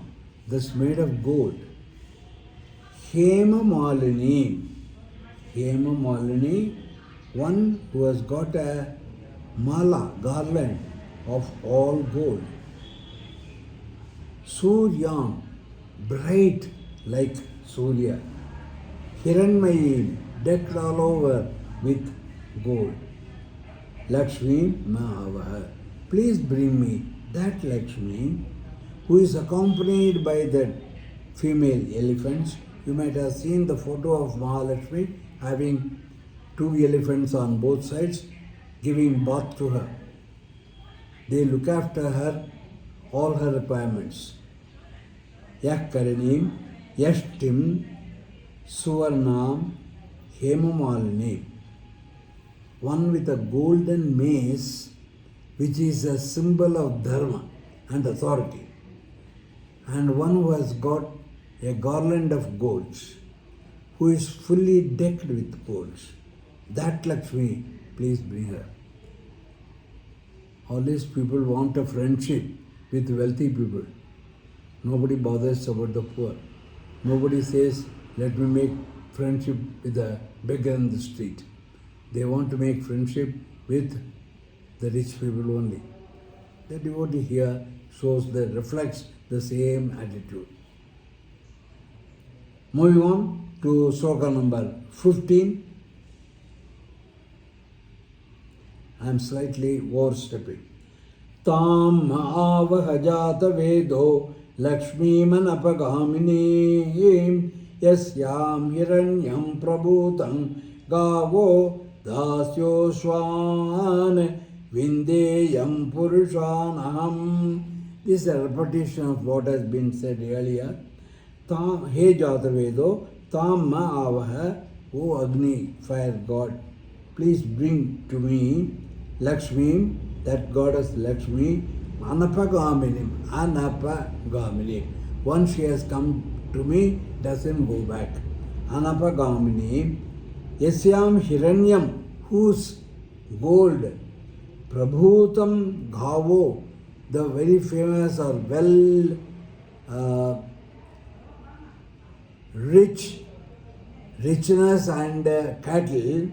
thus made of gold. Hema Malini. Hema Malini, one who has got a mala, garland of all gold. Suryam, bright like Surya. Hiranmayim, decked all over with gold. Lakshmi Mahavaha. Please bring me that Lakshmi, who is accompanied by the female elephants. You might have seen the photo of Mahalakshmi having two elephants on both sides, giving bath to her. They look after her, all her requirements. Yakarinim, Yashtim, Suvarnam, Hemamalini. One with a golden mace, which is a symbol of dharma and authority. And one who has got a garland of golds, who is fully decked with golds. That Lakshmi, please bring her. Always people want a friendship with wealthy people. Nobody bothers about the poor. Nobody says, let me make friendship with a beggar in the street. They want to make friendship with the rich people only. The devotee here reflects the same attitude. Moving on to sloka number 15. I am slightly overstepping. Tam avahajata vedo Lakshmi manapagaminim yasyam hiranyam prabhutam gavo dasyo swan vindeyam purushanaham. This is a repetition of what has been said earlier. Tam he jatavedo tam ma avaha, O Agni, fire god, please bring to me Lakshmi, that goddess Lakshmi, Anapagaminim, Anapagaminim. Once she has come to me, doesn't go back. Anapagaminim, Yasyam Hiranyam, whose gold, Prabhutam Gavo, the very famous or well richness and cattle,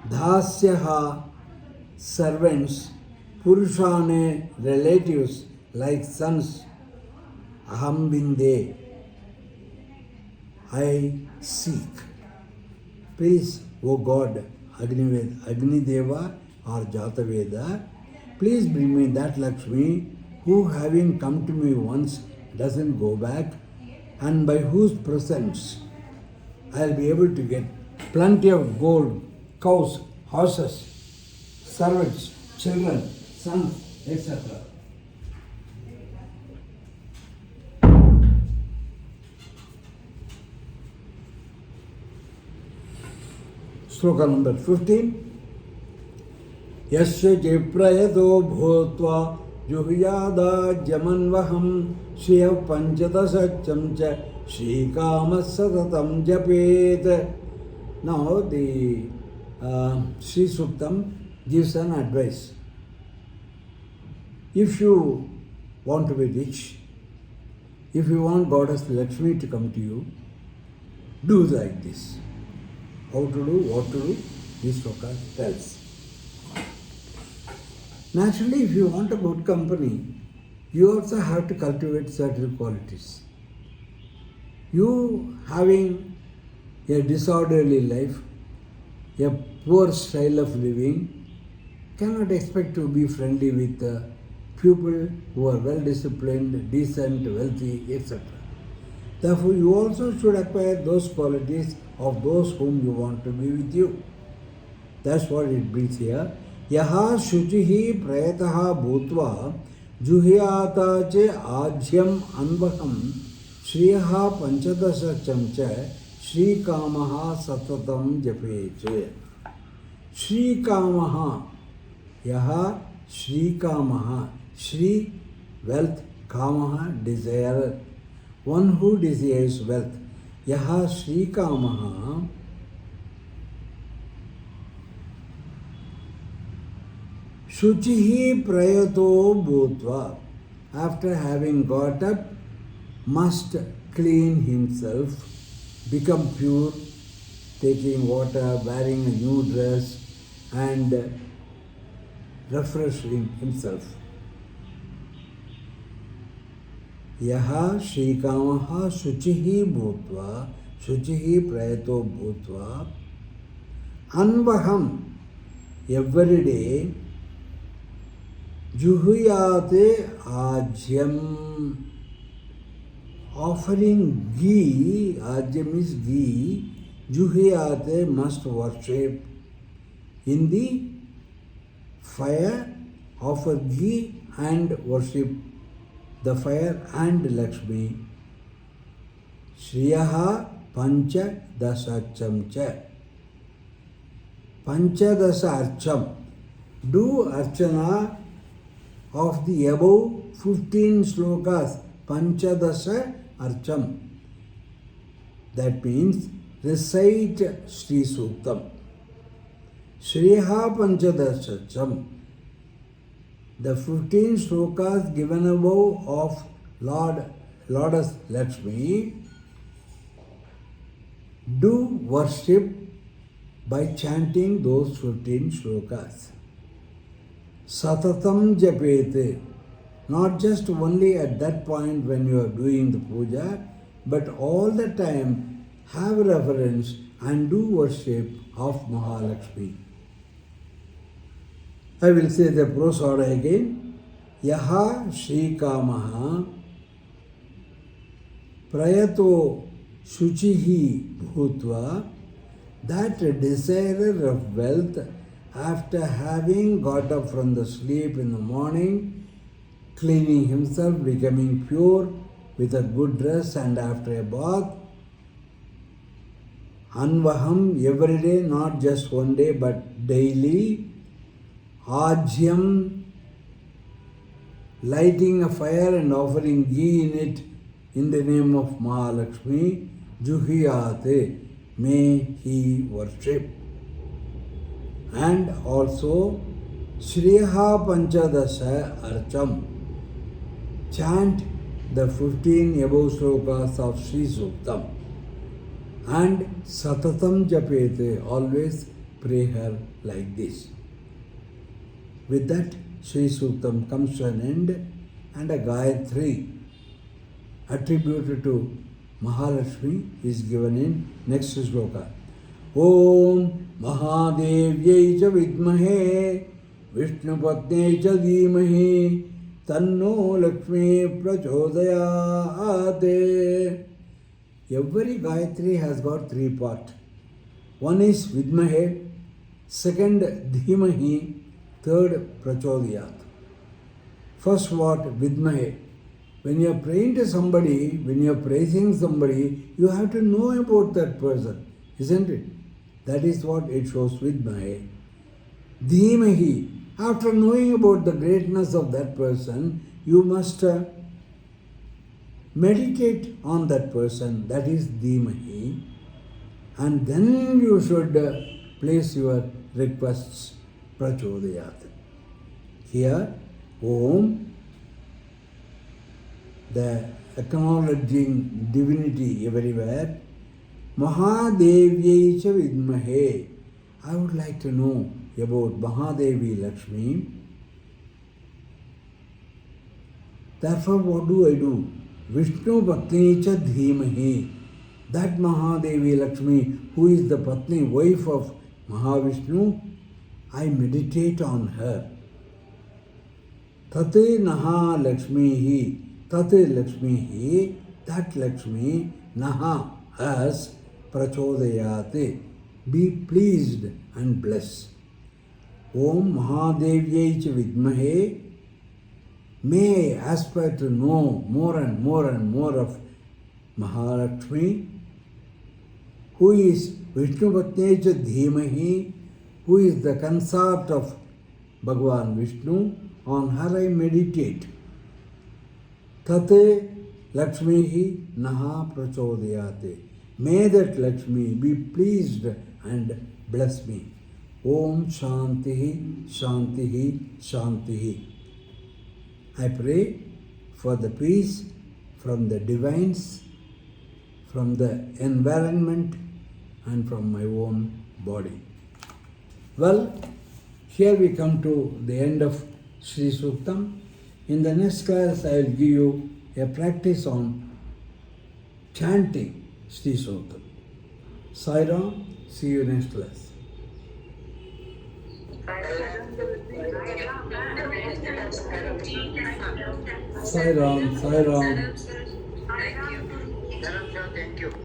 Dasyaha, servants, Purushane, relatives like sons, Aham Binde, I seek. Please, O God, Agni Deva or Jataveda, please bring me that Lakshmi who, having come to me once, doesn't go back, and by whose presence I'll be able to get plenty of gold, cows, horses, servants, children, sons, etc. Sloka number 15. Yasya jiprayado bhutva juhyada jamanvaham shriya panchadasacham cha shrikama satatam japet. Now the Sri Suktam gives an advice. If you want to be rich, if you want Goddess Lakshmi to come to you, do like this. How to do, what to do, this sloka tells. Naturally, if you want a good company, you also have to cultivate certain qualities. You having a disorderly life, a poor style of living, cannot expect to be friendly with people who are well disciplined, decent, wealthy, etc. Therefore, you also should acquire those qualities of those whom you want to be with you. That's what it brings here. Yaha shuchihi prayataha bhutva juhyata che ajyam anvaham shriyaha panchadasa chamcha shri kamaha satatam japeche. Shri kamaha yaha shri kamaha. Shri wealth, kamaha desire. One who desires wealth. Yaha shri kamaha Shuchihi prayato bhutva. After having got up, must clean himself, become pure, taking water, wearing a new dress, and refreshing himself. Yaha Shrikamaha Shuchihi Bhutva, Shuchihi Prayato Bhutva, Anvaham, every day, Juhuyate Ajyam, offering ghee, Ajyam is ghee, Juhuyate must worship in the fire, offer ghee and worship the fire and Lakshmi. Shriyaha Pancha Dasacham cha. Pancha Dasa Archam. Do Archana of the above 15 slokas. Pancha Dasa Archam. That means recite Sri Suktam. Shriyaha Pancha Dasacham. The 15 slokas given above of Lourdes Lakshmi, do worship by chanting those 15 slokas. Satatam japete, not just only at that point when you are doing the puja, but all the time have reverence and do worship of Mahalakshmi. I will say the prose order again. Yaha Shri Kamaha Prayato Shuchihi Bhutva, that desirer of wealth, after having got up from the sleep in the morning, cleaning himself, becoming pure with a good dress and after a bath, Anvaham every day, not just one day but daily, Ajyam, lighting a fire and offering ghee in it in the name of Mahalakshmi, Juhiyate, may he worship. And also, Shriyaha Panchadasha Archam, chant the 15 above slokas of Sri Suktam. And Satatam Japete, always pray her like this. With that, Sri Suktam comes to an end and a Gayatri attributed to Mahalakshmi is given in next sloka. Om Mahadevyai cha vidmahe Vishnupatne cha dhimahi Tanno Lakshmi prachodayate. Every Gayatri has got 3 parts. One is vidmahe, second dhimahi, third prachodayat. First what? Vidmahe. When you are praying to somebody, when you are praising somebody, you have to know about that person, isn't it? That is what it shows vidmahe. Dhimahi. After knowing about the greatness of that person, you must meditate on that person. That is dhimahi. And then you should place your requests prachodayat. Here, Om, the acknowledging divinity everywhere. Mahadevyai cha vidmahe. I would like to know about Mahadevi Lakshmi. Therefore, what do? Vishnu Patni cha Dhimahi. That Mahadevi Lakshmi, who is the Patni, wife of Mahavishnu, I meditate on her. Tate Naha Lakshmi Tate Lakshmi that Lakshmi Naha has Prachodayate. Be pleased and bless. Om Mahadevyai cha Vidmahe. May I aspire to know more and more and more of Mahalakshmi, who is Vishnu Patni cha Dhimahi, who is the consort of Bhagavan Vishnu. On her I meditate. Tate Lakshmi Naha Prachodayate. May that Lakshmi be pleased and bless me. Om Shanti Shanti Shanti. I pray for the peace from the divines, from the environment, and from my own body. Well, here we come to the end of Sri Suktam. In the next class, I will give you a practice on chanting Sri Suktam. Sai Ram, see you next class. Sai Ram, Sai Ram. Thank you. Thank you.